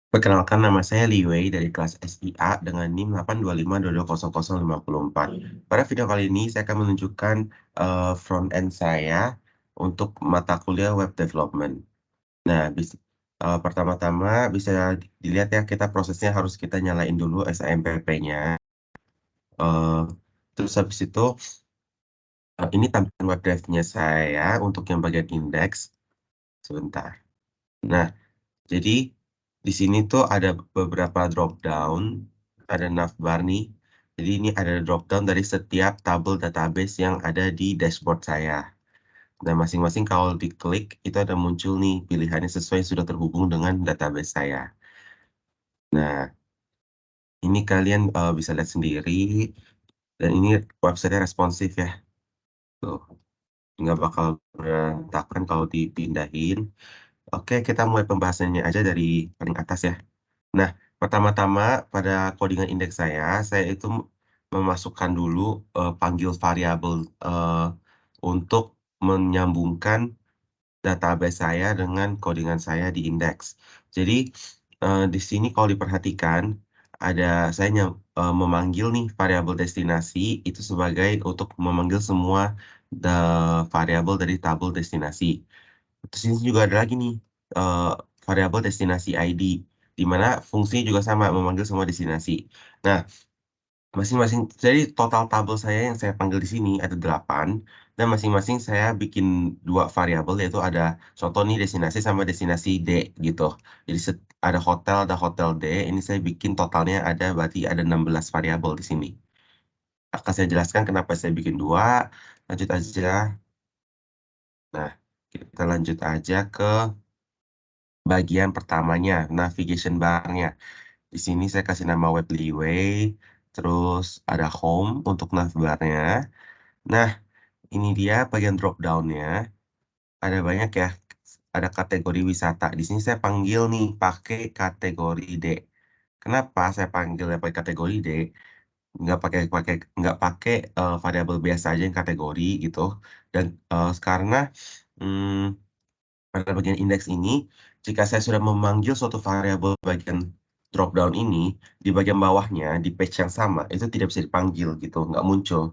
Perkenalkan, nama saya Li Wei dari kelas SIA dengan NIM 825220054. Pada video kali ini saya akan menunjukkan front end saya untuk mata kuliah web development. Nah, pertama-tama bisa dilihat ya, kita prosesnya harus kita nyalain dulu SAMPP-nya. Terus habis itu ini tampilan web dev-nya saya untuk yang bagian indeks. Sebentar. Nah, jadi di sini tuh ada beberapa drop down, ada navbar nih. Jadi ini ada drop down dari setiap tabel database yang ada di dashboard saya. Nah, masing-masing kalau diklik itu ada muncul nih pilihannya sesuai yang sudah terhubung dengan database saya. Nah, ini kalian bisa lihat sendiri, dan ini website responsif ya. Tuh, nggak bakal berantakan kalau dipindahin. Oke, kita mulai pembahasannya aja dari paling atas ya. Nah, pertama-tama pada codingan indeks saya itu memasukkan dulu panggil variabel untuk menyambungkan database saya dengan codingan saya di indeks. Jadi di sini kalau diperhatikan memanggil nih variabel destinasi itu sebagai untuk memanggil semua variabel dari tabel destinasi. Terus ini juga ada lagi nih eh, variabel destinasi ID, di mana fungsinya juga sama, memanggil semua destinasi. Nah, masing-masing, jadi total tabel saya yang saya panggil di sini ada 8, dan masing-masing saya bikin dua variabel, yaitu ada contoh nih destinasi sama destinasi D gitu. Jadi ada hotel D, ini saya bikin totalnya berarti ada 16 variabel di sini. Akan saya jelaskan kenapa saya bikin dua, lanjut aja. Nah, kita lanjut aja ke bagian pertamanya, navigation bar-nya. Di sini saya kasih nama Weblyway, terus ada home untuk navbarnya. Nah, ini dia bagian drop down-nya. Ada banyak ya, ada kategori wisata. Di sini saya panggil nih pakai kategori D. Kenapa saya panggil pakai kategori D? Nggak pakai variabel biasa aja yang kategori gitu. Dan karena hmm, pada bagian indeks ini, jika saya sudah memanggil suatu variabel bagian dropdown ini, di bagian bawahnya, di page yang sama, itu tidak bisa dipanggil gitu, nggak muncul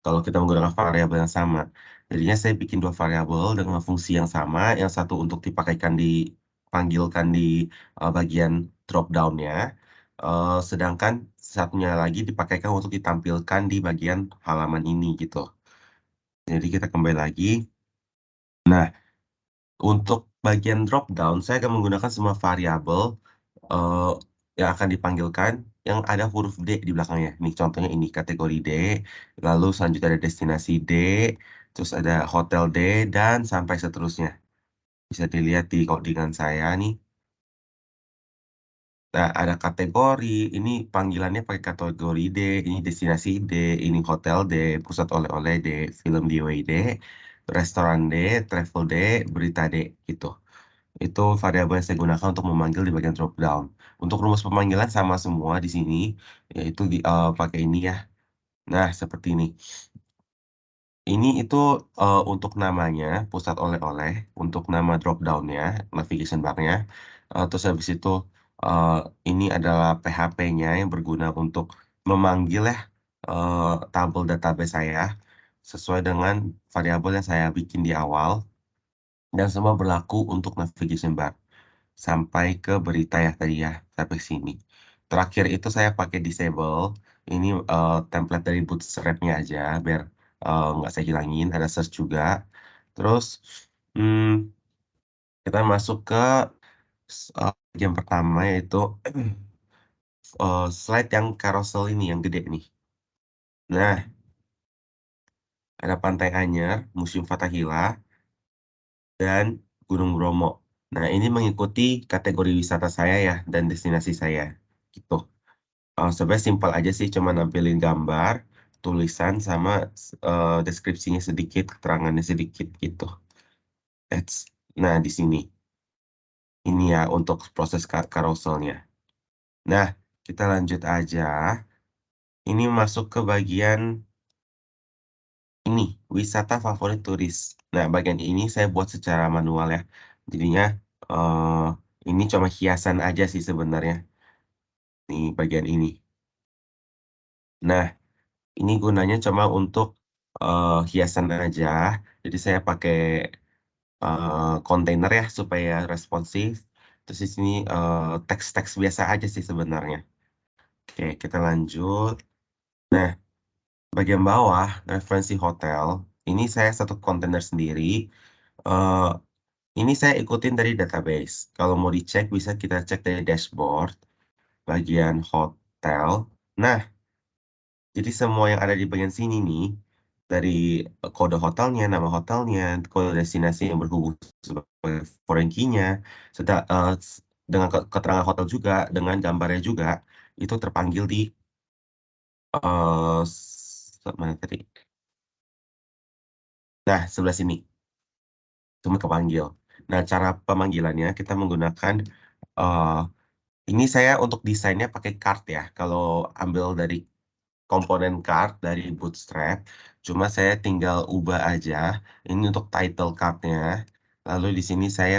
kalau kita menggunakan variabel yang sama. Jadinya saya bikin dua variabel dengan fungsi yang sama, yang satu untuk dipanggilkan di bagian dropdown-nya, sedangkan satunya lagi dipakaikan untuk ditampilkan di bagian halaman ini gitu. Jadi kita kembali lagi. Nah, untuk bagian drop down, saya akan menggunakan semua variabel eh, yang akan dipanggilkan yang ada huruf D di belakangnya. Nih contohnya ini kategori D, lalu selanjutnya ada destinasi D, terus ada hotel D, dan sampai seterusnya. Bisa dilihat di codingan saya nih. Nah, ada kategori, ini panggilannya pakai kategori D, ini destinasi D, ini hotel D, pusat oleh-oleh D, film DIY D, restoran D, travel D, berita D, gitu. Itu variabel yang saya gunakan untuk memanggil di bagian drop down. Untuk rumus pemanggilan sama semua di sini, yaitu pakai ini ya. Nah, seperti ini. Ini itu untuk namanya, pusat oleh-oleh, untuk nama drop down-nya, navigation bar-nya. Terus habis itu eh, ini adalah PHP-nya yang berguna untuk memanggil ya tabel database saya sesuai dengan variabel yang saya bikin di awal. Dan semua berlaku untuk navigation bar sampai ke berita ya tadi ya, sampai sini. Terakhir itu saya pakai disable. Ini template dari Bootstrap-nya aja, biar nggak saya hilangin. Ada search juga. Terus hmm, kita masuk ke bagian pertama, yaitu slide yang carousel ini, yang gede nih. Nah, ada Pantai Anyer, Museum Fathahillah, dan Gunung Bromo. Nah, ini mengikuti kategori wisata saya ya, dan destinasi saya. Gitu. Sebenarnya simpel aja sih, cuma nampilin gambar, tulisan, sama deskripsinya sedikit, keterangannya sedikit gitu. Nah, di sini. Ini ya untuk proses carouselnya. Nah, kita lanjut aja. Ini masuk ke bagian ini, wisata favorit turis. Nah, bagian ini saya buat secara manual ya. Jadinya Ini cuma hiasan aja sih sebenarnya, nih bagian ini. Nah, ini gunanya cuma untuk hiasan aja. Jadi saya pakai kontainer ya supaya responsif. Terus di sini teks-teks biasa aja sih sebenarnya. Oke, kita lanjut. Nah, bagian bawah referensi hotel. Ini saya satu kontainer sendiri. Eh, ini saya ikutin dari database. Kalau mau dicek bisa kita cek dari dashboard bagian hotel. Nah, jadi semua yang ada di bagian sini nih, dari kode hotelnya, nama hotelnya, kode destinasi yang berhubung sebagai foreign key-nya, dengan keterangan hotel juga, dengan gambarnya juga, itu terpanggil di mana tadi? Nah, sebelah sini, cuma kepanggil. Nah, cara pemanggilannya kita menggunakan eh ini saya untuk desainnya pakai card ya. Kalau ambil dari komponen card dari Bootstrap, cuma saya tinggal ubah aja. Ini untuk title cardnya. Lalu di sini saya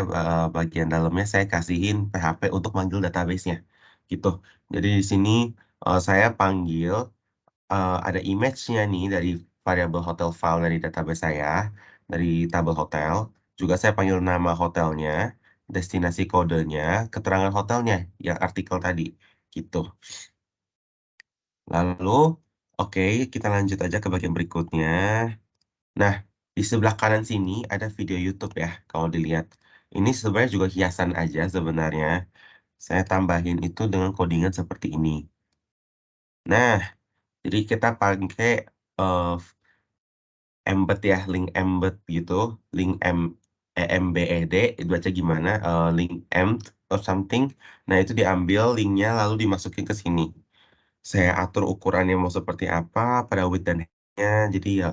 bagian dalamnya saya kasihin PHP untuk manggil database-nya, gitu. Jadi di sini saya panggil ada image-nya nih dari variable hotel file dari database saya, dari tabel hotel. Juga saya panggil nama hotelnya, destinasi kodenya, keterangan hotelnya, yang artikel tadi, gitu. Lalu, oke, kita lanjut aja ke bagian berikutnya. Nah, di sebelah kanan sini ada video YouTube ya, kalau dilihat. Ini sebenarnya juga hiasan aja sebenarnya. Saya tambahin itu dengan codingan seperti ini. Nah, jadi kita pakai eh, embed ya, link embed gitu, link embed, baca gimana, link emd or something. Nah, itu diambil linknya lalu dimasukin ke sini. Saya atur ukurannya mau seperti apa pada width dan height-nya. Jadi ya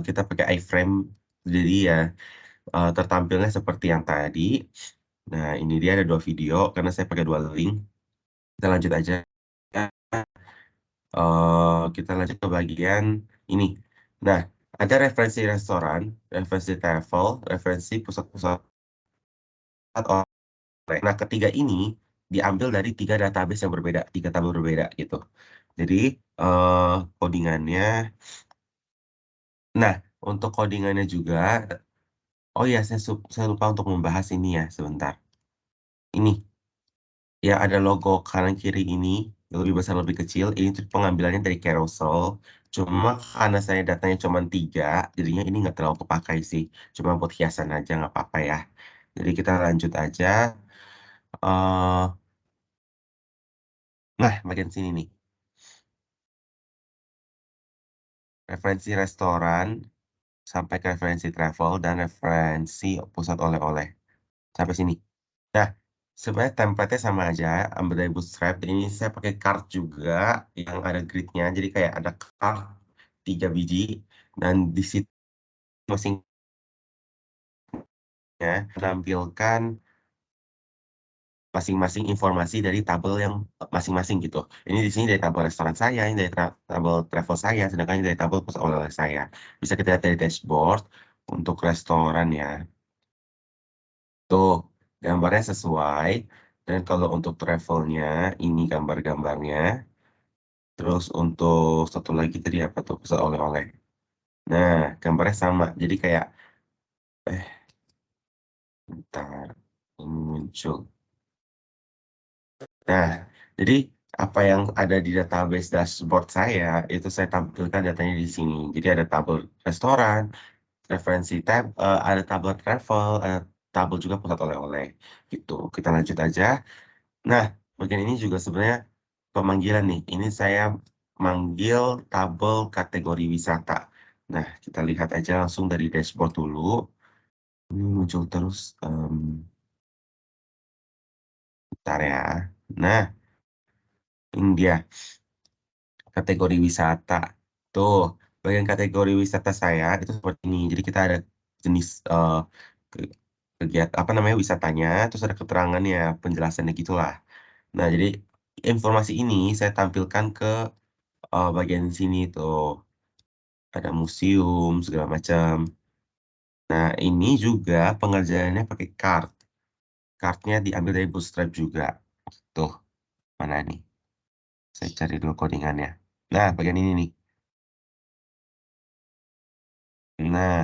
kita pakai iframe. Jadi ya tertampilnya seperti yang tadi. Nah, ini dia ada dua video karena saya pakai dua link. Kita lanjut aja. Kita lanjut ke bagian ini. Nah, ada referensi restoran, referensi travel, referensi pusat-pusat oleh. Nah, ketiga ini diambil dari tiga database yang berbeda, tiga tabel berbeda gitu. Jadi, codingannya. Nah, untuk codingannya juga, oh ya, saya lupa untuk membahas ini ya, sebentar. Ini, ya ada logo kanan kiri ini, lebih besar lebih kecil, ini tuh pengambilannya dari carousel. Cuma karena saya datanya cuma tiga, jadinya ini nggak terlalu kepakai sih. Cuma buat hiasan aja, nggak apa-apa ya. Jadi kita lanjut aja. eh nah, bagian sini nih. Referensi restoran, sampai ke referensi travel, dan referensi pusat oleh-oleh. Sampai sini. Nah, sebenarnya template-nya sama aja, ambil dari Bootstrap. Ini saya pakai card juga yang ada grid-nya. Jadi kayak ada card 3 biji dan di situ masing-masingnya menampilkan masing-masing informasi dari tabel yang masing-masing gitu. Ini di sini dari tabel restoran saya, ini dari tabel travel saya, sedangkan ini dari tabel pusat oleh-oleh saya. Bisa kita lihat dari dashboard untuk restoran ya. Tuh, gambarnya sesuai. Dan kalau untuk travelnya, ini gambar-gambarnya. Terus untuk satu lagi tadi apa tuh? Pusat oleh-oleh. Nah, gambarnya sama. Jadi kayak, eh, bentar. Ini muncul. Nah, jadi apa yang ada di database dashboard saya, itu saya tampilkan datanya di sini. Jadi ada tabel restoran, referensi tab, ada tabel travel, ada tabel juga pusat oleh-oleh. Gitu. Kita lanjut aja. Nah, bagian ini juga sebenarnya pemanggilan nih. Ini saya manggil tabel kategori wisata. Nah, kita lihat aja langsung dari dashboard dulu. Ini muncul terus. Bentar ya. Nah, ini dia kategori wisata. Tuh, bagian kategori wisata saya itu seperti ini. Jadi kita ada jenis ke- kegiatan apa namanya wisatanya, terus ada keterangannya, penjelasannya gitulah. Nah, jadi informasi ini saya tampilkan ke bagian sini tuh ada museum segala macam. Nah, ini juga pengerjaannya pakai card. card-nya diambil dari Bootstrap juga. Tuh, mana nih? Saya cari dulu codingannya. Nah, bagian ini nih. Nah,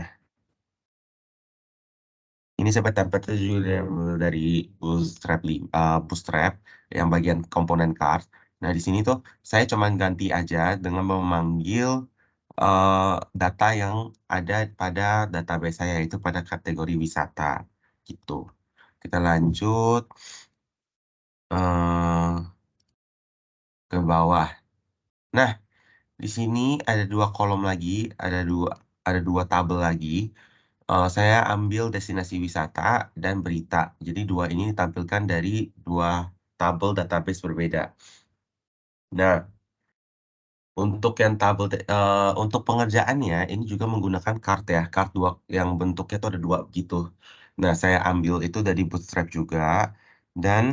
ini sampai template juga dari Bootstrap yang bagian komponen card. Nah, di sini tuh saya cuma ganti aja dengan memanggil data yang ada pada database saya, yaitu pada kategori wisata. Gitu. Kita lanjut eh, ke bawah. Nah, di sini ada dua kolom lagi, ada dua tabel lagi. Saya ambil destinasi wisata dan berita. Jadi dua ini ditampilkan dari dua tabel database berbeda. Nah, untuk pengerjaannya ini juga menggunakan card ya, card dua yang bentuknya itu ada dua gitu. Nah, saya ambil itu dari Bootstrap juga dan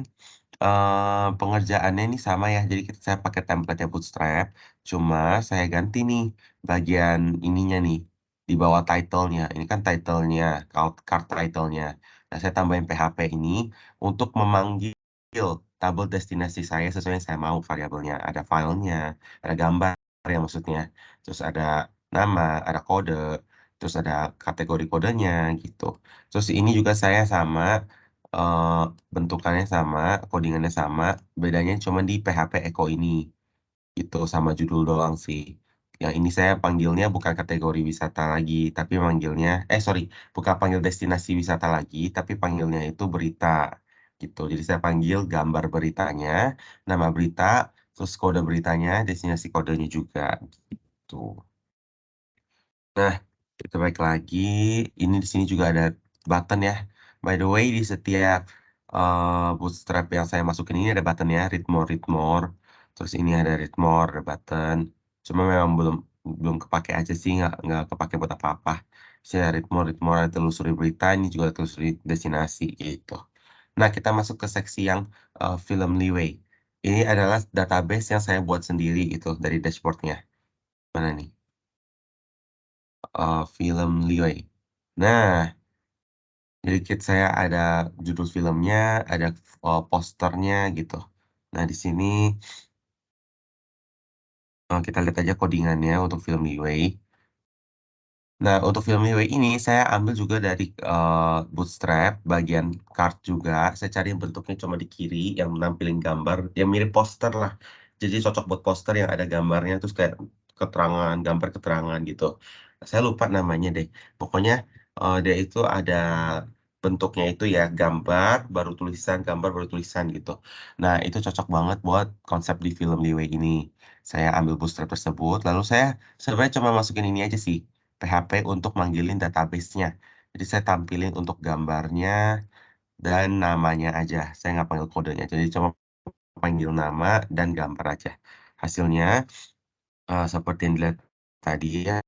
pengerjaannya ini sama ya. Jadi saya pakai template Bootstrap, cuma saya ganti nih bagian ininya nih di bawah title-nya. Ini kan title-nya, card title-nya. Nah, saya tambahin PHP ini untuk memanggil tabel destinasi saya sesuai yang saya mau variabelnya. Ada filenya, ada gambar ya maksudnya. Terus ada nama, ada kode, terus ada kategori kodenya gitu. Terus ini juga saya sama eh, bentukannya sama, codingannya sama, bedanya cuma di PHP Echo ini. Itu sama judul doang sih. Yang ini saya panggilnya bukan kategori wisata lagi, tapi manggilnya, sorry, bukan panggil destinasi wisata lagi, tapi panggilnya itu berita. Gitu. Jadi saya panggil gambar beritanya, nama berita, terus kode beritanya, destinasi kodenya juga. Gitu. Nah, kita balik lagi. Ini di sini juga ada button ya. By the way, di setiap Bootstrap yang saya masukin ini ada button ya, read more. Terus ini ada read more, ada button. Cuma memang belum belum kepake aja sih, nggak kepake buat apa-apa. Saya read more, ada telusuri berita, ini juga ada telusuri destinasi gitu. Nah, kita masuk ke seksi yang film Liway. Ini adalah database yang saya buat sendiri itu dari dashboardnya. Mana nih? Film Liway. Nah, jadi kit saya ada judul filmnya, ada posternya gitu. Nah, di sini kita lihat aja codingannya untuk film Liway. Nah, untuk film Liway ini saya ambil juga dari Bootstrap, bagian card juga. Saya cari yang bentuknya cuma di kiri, yang menampilkan gambar, yang mirip poster lah. Jadi cocok buat poster yang ada gambarnya, terus kayak keterangan, gambar keterangan gitu. Saya lupa namanya deh. Pokoknya dia itu ada bentuknya itu ya gambar baru tulisan gitu. Nah, itu cocok banget buat konsep di film Liway ini. Saya ambil Bootstrap tersebut, lalu saya sebenarnya cuma masukin ini aja sih PHP untuk manggilin database-nya. Jadi saya tampilin untuk gambarnya dan namanya aja. Saya nggak panggil kodenya. Jadi cuma panggil nama dan gambar aja. Hasilnya seperti yang dilihat tadi ya.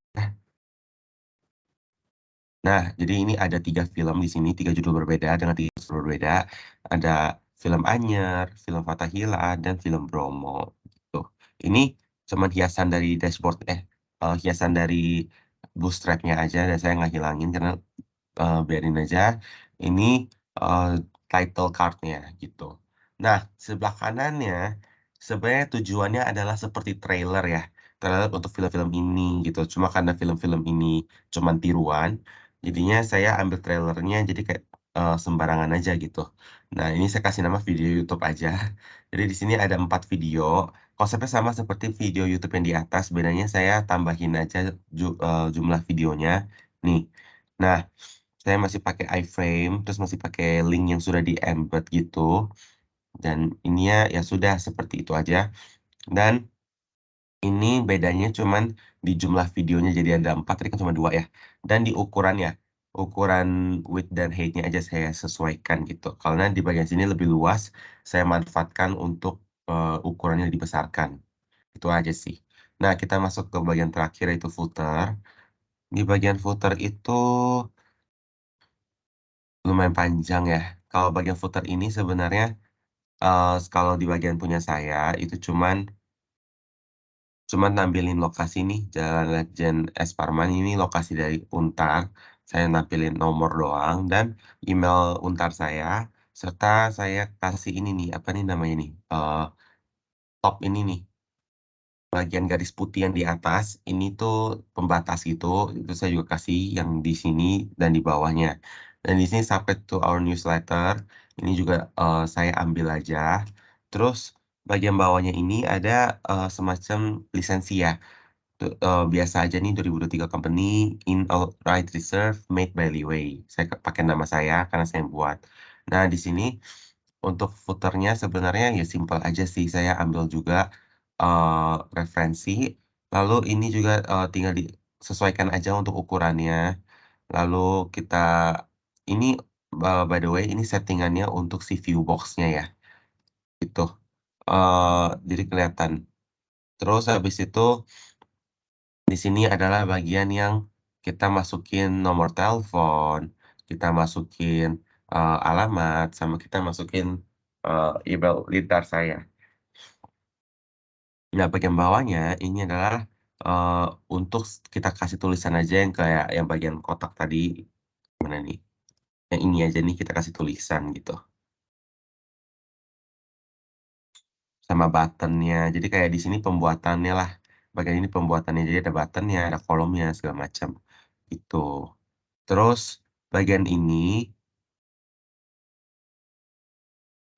Nah, jadi ini ada 3 film di sini, 3 judul berbeda dengan 3 judul berbeda. Ada film Anyer, film Fathahila, dan film Bromo. Tuh, ini cuman hiasan dari dashboard, hiasan dari bootstrapnya aja, dan saya nggak hilangin karena biarin aja. Ini eh, title cardnya gitu. Nah, sebelah kanannya sebenarnya tujuannya adalah seperti trailer ya. Trailer untuk film-film ini gitu. Cuma karena film-film ini cuman tiruan, jadinya saya ambil trailernya jadi kayak sembarangan aja gitu. Nah, ini saya kasih nama video YouTube aja. Jadi di sini ada 4 video. Konsepnya sama seperti video YouTube yang di atas. Bedanya saya tambahin aja jumlah videonya. Nih. Nah, saya masih pakai iframe, terus masih pakai link yang sudah di embed gitu. Dan ini ya sudah seperti itu aja. Dan ini bedanya cuman di jumlah videonya jadi ada 4, tadi kan cuma 2 ya. Dan di ukurannya, ukuran width dan height-nya aja saya sesuaikan gitu. Karena di bagian sini lebih luas, saya manfaatkan untuk ukurannya dibesarkan. Itu aja sih. Nah, kita masuk ke bagian terakhir yaitu footer. Di bagian footer itu lumayan panjang ya. Kalau bagian footer ini sebenarnya kalau di bagian punya saya itu cuman nampilin lokasi nih Jalan Lejen S. Parman ini lokasi dari Untar. Saya nampilin nomor doang dan email Untar saya serta saya kasih ini nih, apa nih namanya nih, top ini nih, bagian garis putih yang di atas, ini tuh pembatas gitu, itu saya juga kasih yang di sini dan di bawahnya. Dan di sini subject to our newsletter, ini juga, saya ambil aja. Terus bagian bawahnya ini ada, semacam lisensi ya. Biasa aja nih 2023 company in outright reserve made by Liway. Saya pakai nama saya karena saya yang buat. Nah, di sini untuk footer-nya sebenarnya ya simpel aja sih, saya ambil juga, referensi, lalu ini juga, tinggal disesuaikan aja untuk ukurannya. Lalu kita ini, by the way ini settingannya untuk si view box-nya ya, gitu. Jadi kelihatan. Terus habis itu di sini adalah bagian yang kita masukin nomor telepon, kita masukin, alamat, sama kita masukin, email lintar saya. Nah, bagian bawahnya ini adalah, untuk kita kasih tulisan aja yang kayak yang bagian kotak tadi, mana nih, yang ini aja nih kita kasih tulisan gitu, sama button-nya. Jadi kayak di sini pembuatannya lah, bagian ini pembuatannya, jadi ada button-nya, ada kolomnya, segala macam, gitu. Terus bagian ini,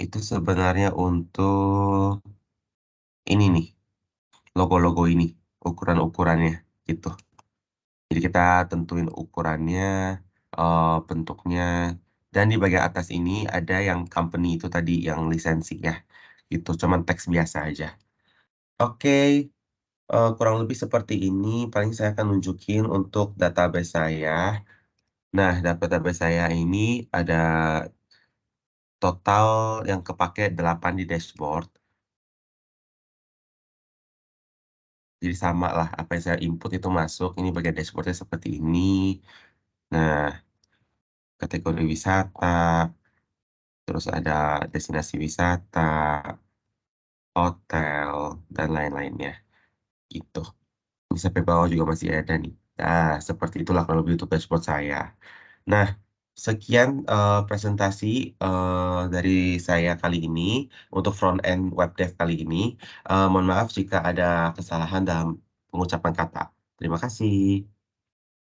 itu sebenarnya untuk ini nih, logo-logo ini, ukuran-ukurannya, gitu. Jadi kita tentuin ukurannya, bentuknya, dan di bagian atas ini ada yang company itu tadi, yang lisensi ya, gitu, cuman teks biasa aja. Oke, kurang lebih seperti ini, paling saya akan nunjukin untuk database saya. Nah, database saya ini ada total yang kepake 8 di dashboard, jadi sama lah apa yang saya input itu masuk, ini bagian dashboard-nya seperti ini. Nah, kategori wisata, terus ada destinasi wisata, hotel, dan lain-lainnya, gitu. Ini sampai bawah juga masih ada nih. Nah, seperti itulah kalau lebih untuk dashboard saya. Nah, sekian, presentasi, dari saya kali ini untuk front end web dev kali ini. Mohon maaf jika ada kesalahan dalam pengucapan kata. Terima kasih.